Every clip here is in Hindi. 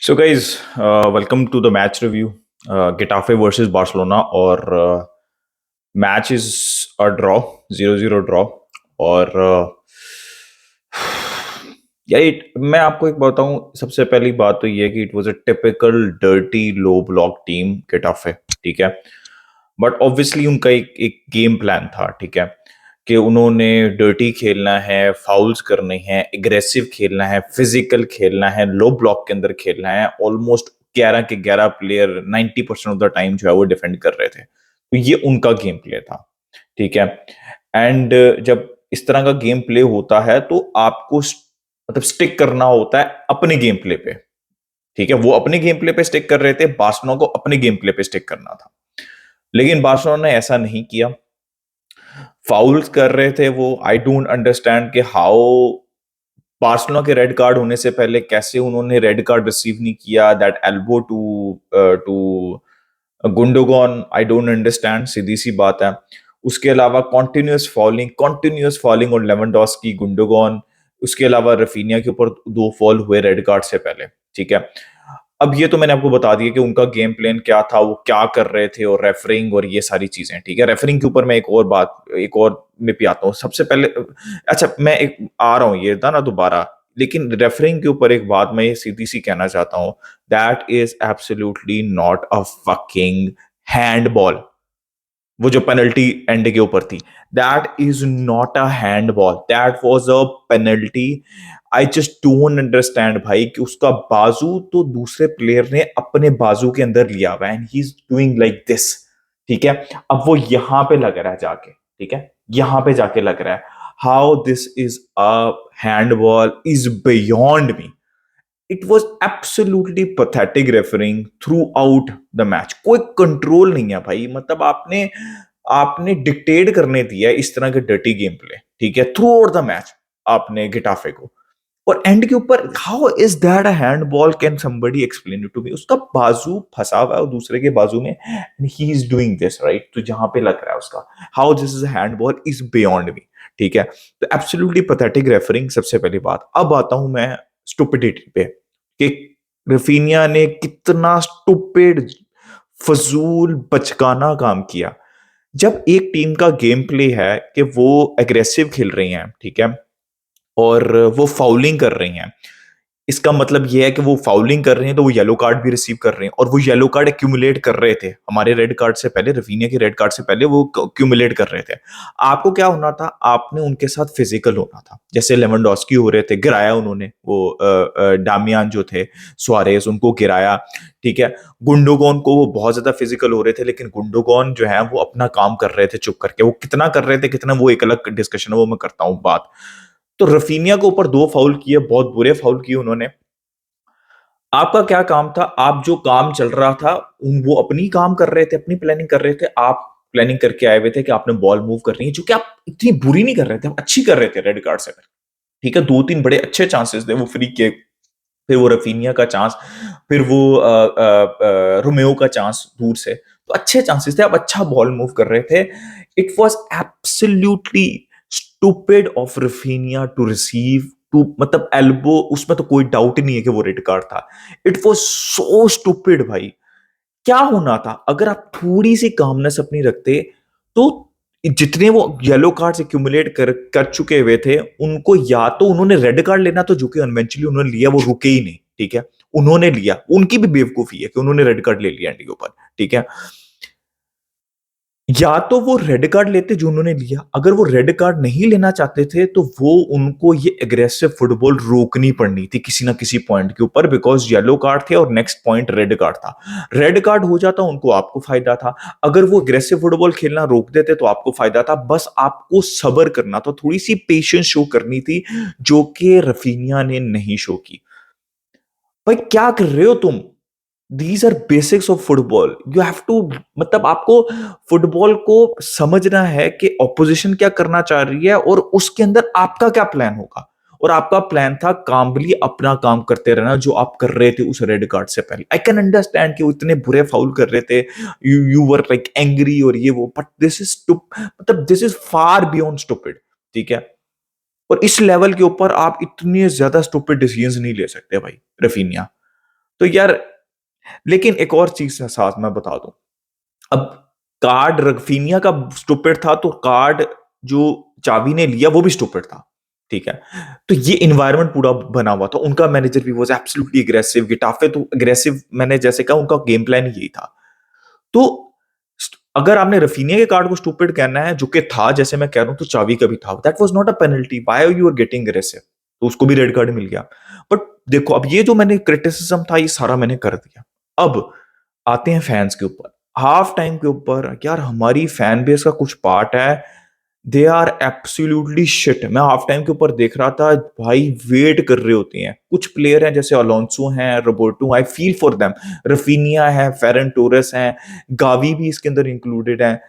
So guys, welcome to the match review. Getafe versus Barcelona और match is a draw, 0-0 draw. और मैं आपको एक बताऊं, सबसे पहली बात तो ये है कि it was a typical dirty low block team Getafe. ठीक है, बट ऑब्वियसली उनका एक एक गेम प्लान था। ठीक है, कि उन्होंने डर्टी खेलना है, फाउल्स करने हैं, एग्रेसिव खेलना है, फिजिकल खेलना है, लो ब्लॉक के अंदर खेलना है। ऑलमोस्ट 11 के 11 प्लेयर 90% ऑफ द टाइम जो है वो डिफेंड कर रहे थे, तो ये उनका गेम प्ले था। ठीक है, एंड जब इस तरह का गेम प्ले होता है तो आपको मतलब स्टिक करना होता है अपने गेम प्ले पे। ठीक है, वो अपने गेम प्ले पे स्टिक कर रहे थे, बार्सिलोना को अपने गेम प्ले पे स्टिक करना था। लेकिन बार्सिलोना ने ऐसा नहीं किया, फाउल्स कर रहे थे वो। आई डोंट अंडरस्टैंड कि हाउ बार्सिलोना के रेड कार्ड होने से पहले कैसे उन्होंने रेड कार्ड रिसीव नहीं किया। That elbow to to Gundogan, I don't understand, सीधी सी बात है। उसके अलावा कॉन्टिन्यूस फॉलिंग और लेवेंडोस्की, गुंडोगॉन, उसके अलावा रफीनिया के ऊपर दो फॉल हुए रेड कार्ड से पहले। ठीक है, अब ये तो मैंने आपको बता दिया कि उनका गेम प्लान क्या था, वो क्या कर रहे थे, और रेफरिंग और ये सारी चीजें। ठीक है, रेफरिंग के ऊपर मैं एक और में भी आता हूँ सबसे पहले। अच्छा, मैं एक आ रहा हूँ ये था ना दोबारा, लेकिन रेफरिंग के ऊपर एक बात मैं ये सीधी सी कहना चाहता हूँ। That is absolutely not a fucking handball. वो जो पेनल्टी एंड के ऊपर थी, that is not a handball, that was a penalty. I just don't understand भाई कि उसका बाजू तो दूसरे प्लेयर ने अपने बाजू के अंदर लिया हुआ है and he is doing like this. ठीक है, अब वो यहां पे लग रहा है जाके। ठीक है, यहां पे जाके लग रहा है। How this is a handball is beyond me. It was absolutely pathetic referring through out the match. कोई कंट्रोल नहीं है भाई, मतलब आपने आपने डिक्टेट करने दिया इस तरह के डर्टी गेम प्ले। ठीक है, थ्रू आउट द मैच आपने गिटाफे को, और एंड के ऊपर how is that a handball, can somebody explain it to me. उसका बाजू फंसा हुआ है और दूसरे के बाजू में, and he is doing this right, तो जहां पे लग रहा है उसका, how this is a handball is beyond me. ठीक है, तो एब्सोल्युटली पैथेटिक रेफरिंग, सबसे पहली बात। अब आता हूं मैं स्टुपिडिटी पे, कि रफीनिया ने कितना स्टूपिड, फजूल, बचकाना काम किया। जब एक टीम का गेम प्ले है कि वो एग्रेसिव खेल रही हैं, ठीक है, और वो फाउलिंग कर रही हैं, इसका मतलब ये है कि वो फाउलिंग कर रहे हैं तो वो येलो कार्ड भी रिसीव कर रहे हैं, और वो येलो कार्ड एक्यूमुलेट कर रहे थे हमारे रेड कार्ड से पहले, रफीनिया के रेड कार्ड से पहले वो एक्यूमुलेट कर रहे थे। आपको क्या होना था, आपने उनके साथ फिजिकल होना था, जैसे लेवेंडोस्की हो रहे थे, गिराया उन्होंने वो डामियान जो थे, सुआरेस, उनको गिराया। ठीक है, गुंडोगॉन को वो बहुत ज्यादा फिजिकल हो रहे थे, लेकिन गुंडोगॉन जो है वो अपना काम कर रहे थे चुप करके। वो कितना कर रहे थे, कितना, वो एक अलग डिस्कशन है, वो मैं करता हूँ बात। तो रफीनिया के ऊपर दो फाउल किए, बहुत बुरे फाउल किए उन्होंने। आपका क्या काम था, आप जो काम चल रहा था, वो अपनी काम कर रहे थे, अपनी प्लानिंग कर रहे थे। आप प्लानिंग करके आए हुए थे कि आपने बॉल मूव करनी है, जो कि आप इतनी बुरी नहीं कर रहे थे, आप अच्छी कर रहे थे रेड कार्ड से पहले। ठीक है, दो तीन बड़े अच्छे चांसेस थे, वो फ्री के, फिर वो रफीनिया का चांस, फिर वो रोमेओ का चांस दूर से, तो अच्छे चांसेस थे, आप अच्छा बॉल मूव कर रहे थे। It was absolutely stupid of Raphinha to receive, to मतलब एल्बो, उसमें तो कोई डाउट ही नहीं है कि वो रेड कार्ड था। इट वॉज सो स्टूपिड भाई। क्या होना था अगर आप थोड़ी सी कामनेस अपनी रखते, तो जितने वो येलो कार्ड्स एक्यूमुलेट कर चुके हुए थे, उनको या तो उन्होंने रेड कार्ड लेना, तो जो कि इवेंचुअली उन्होंने लिया, वो रुके ही नहीं। ठीक है, उन्होंने लिया, उनकी भी बेवकूफी है कि उन्होंने रेड कार्ड ले लिया एंडी के ऊपर। ठीक है, या तो वो रेड कार्ड लेते जो उन्होंने लिया, अगर वो रेड कार्ड नहीं लेना चाहते थे तो वो उनको ये एग्रेसिव फुटबॉल रोकनी पड़नी थी किसी ना किसी पॉइंट के ऊपर, बिकॉज येलो कार्ड थे और नेक्स्ट पॉइंट रेड कार्ड था। रेड कार्ड हो जाता उनको, आपको फायदा था। अगर वो एग्रेसिव फुटबॉल खेलना रोक देते तो आपको फायदा था। बस आपको सब्र करना था, थोड़ी सी पेशेंस शो करनी थी, जो कि रफीनिया ने नहीं शो की। भाई क्या कर रहे हो तुम, these are basics of football, you have to, मतलब आपको फुटबॉल को समझना है कि ऑपोजिशन क्या करना चाह रही है और उसके अंदर आपका क्या प्लान होगा। और आपका प्लान था कामली अपना काम करते रहना, जो आप कर रहे थे उस रेड कार्ड से पहले। आई कैन अंडरस्टैंड कि वो इतने बुरे फाउल कर रहे थे, you you were like angry और ये वो, बट दिस इज मतलब this is far beyond stupid. ठीक है, और इस लेवल के ऊपर आप इतने ज्यादा स्टूपिड डिसीजंस नहीं ले सकते भाई रफीनिया। तो यार, लेकिन एक और चीज साथ मैं बता दूं। अब कार्ड रफीनिया का स्टूपिड था, तो कार्ड जो चावी ने लिया वो भी स्टूपिड था। ठीक है। तो ये इन्वायरमेंट पूरा बना हुआ था, उनका मैनेजर भी वाज एब्सोल्युटली एग्रेसिव, गिटाफे तो एग्रेसिव, मैंने जैसे कहा उनका गेम प्लान यही था। तो अगर आपने रफीनिया के कार्ड को स्टूपिड कहना है, जो कि था, जैसे मैं कह रहा हूं, तो चावी का भी था, that was not a penalty, why you are getting aggressive, तो उसको भी रेड कार्ड मिल गया। बट देखो, अब ये जो मैंने क्रिटिसिज्म था, ये सारा मैंने कर दिया। अब आते हैं फैंस के ऊपर, हाफ टाइम के ऊपर। यार, हमारी फैन बेस का कुछ पार्ट है, दे आर एब्सोल्युटली शिट। मैं हाफ टाइम के ऊपर देख रहा था, भाई वेट कर रहे होते हैं। कुछ प्लेयर हैं जैसे अलोंसो हैं, Roberto, I feel for them, Raphinha है, फेरन टोरेस हैं, गावी भी इसके अंदर इंक्लूडेड है।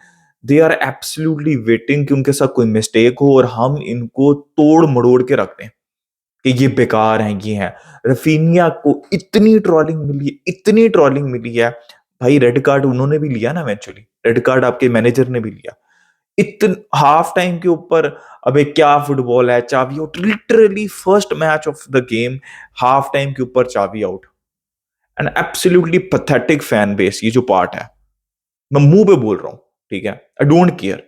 दे आर एब्सोल्युटली वेटिंग कि उनके साथ कोई मिस्टेक हो और हम इनको तोड़ मड़ोड़ के रखते हैं कि ये बेकार हैं, ये हैं। रफीनिया को इतनी ट्रोलिंग मिली है, इतनी ट्रोलिंग मिली है। भाई, रेड कार्ड उन्होंने भी लिया ना इवेंचुअली, रेड कार्ड आपके मैनेजर ने भी लिया। इतन हाफ टाइम के ऊपर, अबे क्या फुटबॉल है, चावी out, literally first match of the game, half time के ऊपर चावी out. And absolutely pathetic fan base, ये जो पार्ट है, मैं मुंह पे बोल रहा हूं। ठीक है, I don't care,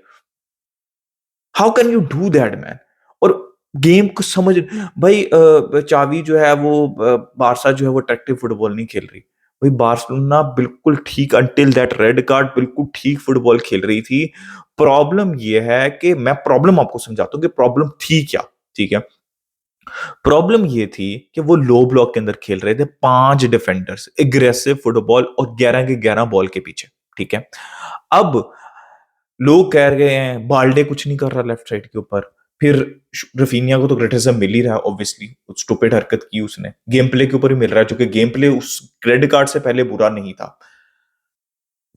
how can you do that man. और गेम को समझ, भाई चावी जो है वो, बारसा जो है वो अट्रैक्टिव फुटबॉल नहीं खेल रही। भाई, बार्सिलोना बिल्कुल ठीक, अंटिल दैट रेड कार्ड बिल्कुल ठीक फुटबॉल खेल रही थी। प्रॉब्लम ये है कि मैं प्रॉब्लम आपको समझाता हूँ कि प्रॉब्लम थी क्या। ठीक है। प्रॉब्लम ये थी कि वो लो ब्लॉक के अंदर खेल रहे थे, 5 डिफेंडर्स, एग्रेसिव फुटबॉल, और 11 के 11 बॉल के पीछे। ठीक है। अब लोग कह रहे हैं बाल्डे कुछ नहीं कर रहा लेफ्ट साइड के ऊपर। फिर रफीनिया को तो क्रिटिसिज्म मिल ही रहा है, ऑब्वियसली स्टूपिड हरकत की उसने, गेम प्ले के ऊपर ही मिल रहा है, जो कि गेम प्ले उस रेड कार्ड से पहले बुरा नहीं था।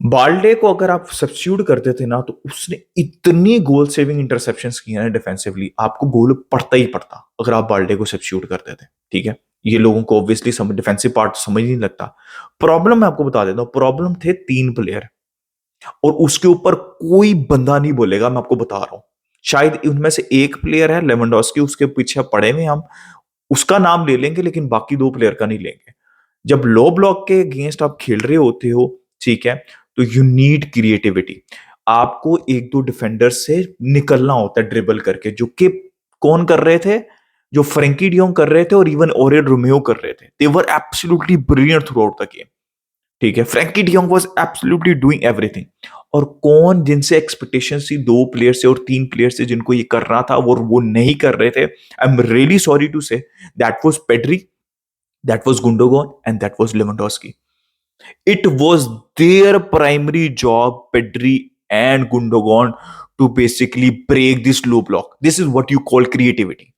बाल्डे को अगर आप सब्स्टिट्यूट करते थे ना, तो उसने इतनी गोल सेविंग इंटरसेप्शंस की हैं डिफेंसिवली, आपको गोल पड़ता ही पड़ता अगर आप बाल्डे को सब्स्टिट्यूट करते थे। ठीक है। ये लोगों को ऑब्वियसली डिफेंसिव पार्ट समझ नहीं लगता। प्रॉब्लम मैं आपको बता देता हूं, प्रॉब्लम थे 3 प्लेयर, और उसके ऊपर कोई बंदा नहीं बोलेगा, मैं आपको बता रहा हूं। शायद उनमें से एक प्लेयर है लेवेंडोस्की, उसके पीछे पड़े हुए हम, उसका नाम ले लेंगे, लेकिन बाकी 2 प्लेयर का नहीं लेंगे। जब लो ब्लॉक के अगेंस्ट आप खेल रहे होते हो, ठीक है, तो यू नीड क्रिएटिविटी। आपको एक दो डिफेंडर से निकलना होता है ड्रिबल करके, जो कि कौन कर रहे थे, जो फ्रेंकी डियोंग कर रहे थे और इवन ओरेल रोमेओ कर रहे थे। They were absolutely brilliant throughout the game. ठीक है, Frenkie de Jong was absolutely doing everything. और कौन जिनसे एक्सपेक्टेशन थी, 2 प्लेयर से और 3 प्लेयर से, जिनको ये करना था और वो नहीं कर रहे थे। I am really sorry to say, that was Pedri, that was Gundogan, and that was Lewandowski. It was their primary job, Pedri and Gundogan, to basically break this low block. This is what you call creativity.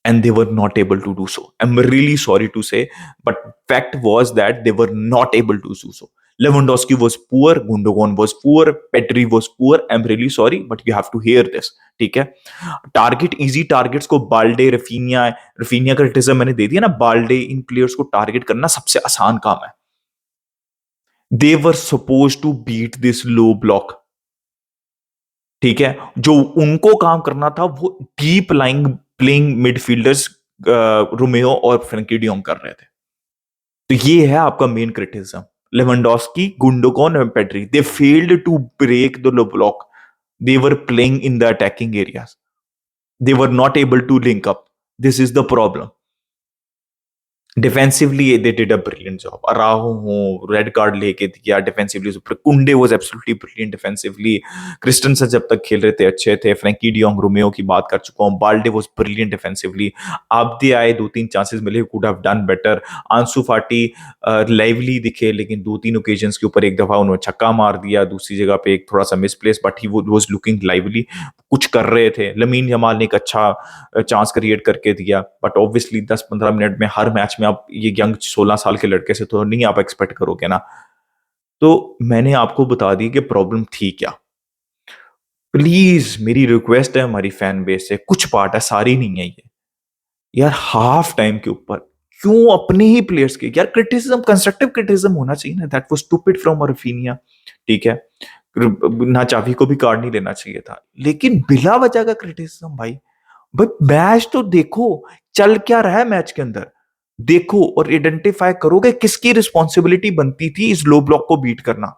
And they were not able to do so. I'm really sorry to say, but fact was that they were not able to do so. Lewandowski was poor, Gundogan was poor, Petri was poor. I'm really sorry, but you have to hear this. ठीक है। टारगेट, इजी टारगेट्स को बाल्डे, रफीनिया, रफीनिया का क्रिटिसिज्म मैंने दे दिया ना, बाल्डे, इन प्लेयर्स को टारगेट करना सबसे आसान काम है। They were suppose to beat this low block. ठीक है। जो उनको काम करना था, वो deep lying playing midfielders Romeo और फ्रैंकी डियोंग कर रहे थे। तो ये है आपका मेन क्रिटिसिज्म। लेवेंडोस्की, गुंडोगन और Pedri, they failed to break the low block. They were playing in the attacking areas. They were not able to link up. This is the problem. Defensively they did a brilliant job. Araujo हो, रेड कार्ड लेके दिया defensively, Kounde was absolutely brilliant defensively. Christensen जब तक खेल रहे थे अच्छे थे। फ्रैंकी डियोंग, रोमेओ की बात कर चुका हूं। Balde was brilliant defensively. Abde आए, 2-3 चांसेस मिले, कुड हैव डन बेटर। आंसू फाटी लाइवली दिखे, लेकिन 2-3 ओकेजन्स के ऊपर एक दफा उन्होंने छक्का मार दिया, दूसरी जगह पे एक थोड़ा सा misplace, but he was looking lively, कुछ कर रहे थे। लमीन जमाल ने एक अच्छा चांस क्रिएट करके दिया, बट ऑब्वियसली 10-15 मिनट में हर मैच में आप ये यंग 16 साल के लड़के से तो नहीं आप एक्सपेक्ट करोगे ना। तो मैंने आपको बता दी कि प्रॉब्लम थी क्या। प्लीज मेरी रिक्वेस्ट है हमारी फैन बेस से, कुछ पार्ट है, सारी नहीं है ये। यार, हाफ टाइम के ऊपर क्यों अपने ही प्लेयर्स के, यार क्रिटिसिज्म, कंस्ट्रक्टिव क्रिटिसिज्म होना चाहिए ना। That was stupid from Raphinha. ठीक है। ना चावी को भी कार्ड नहीं लेना चाहिए था, लेकिन बिला वजह का क्रिटिसिज्म, भाई भाई मैच तो देखो, चल क्या रहा है मैच के अंदर। देखो और आइडेंटिफाई करोगे किसकी रिस्पॉन्सिबिलिटी बनती थी इस लो ब्लॉक को बीट करना।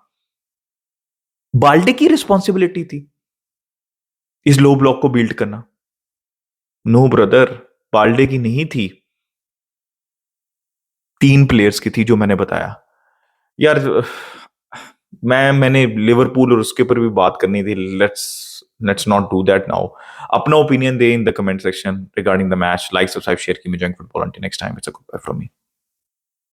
बाल्डे की रिस्पॉन्सिबिलिटी थी इस लो ब्लॉक को बिल्ड करना। नो ब्रदर, बाल्डे की नहीं थी, 3 प्लेयर्स की थी जो मैंने बताया। यार मैंने लिवरपूल और उसके ऊपर भी बात करनी थी। Let's let's not do that now. अपना ओपिनियन दे in the comment section regarding the match. Like subscribe share की। मैं junk football. Until next time, it's a good bye from me.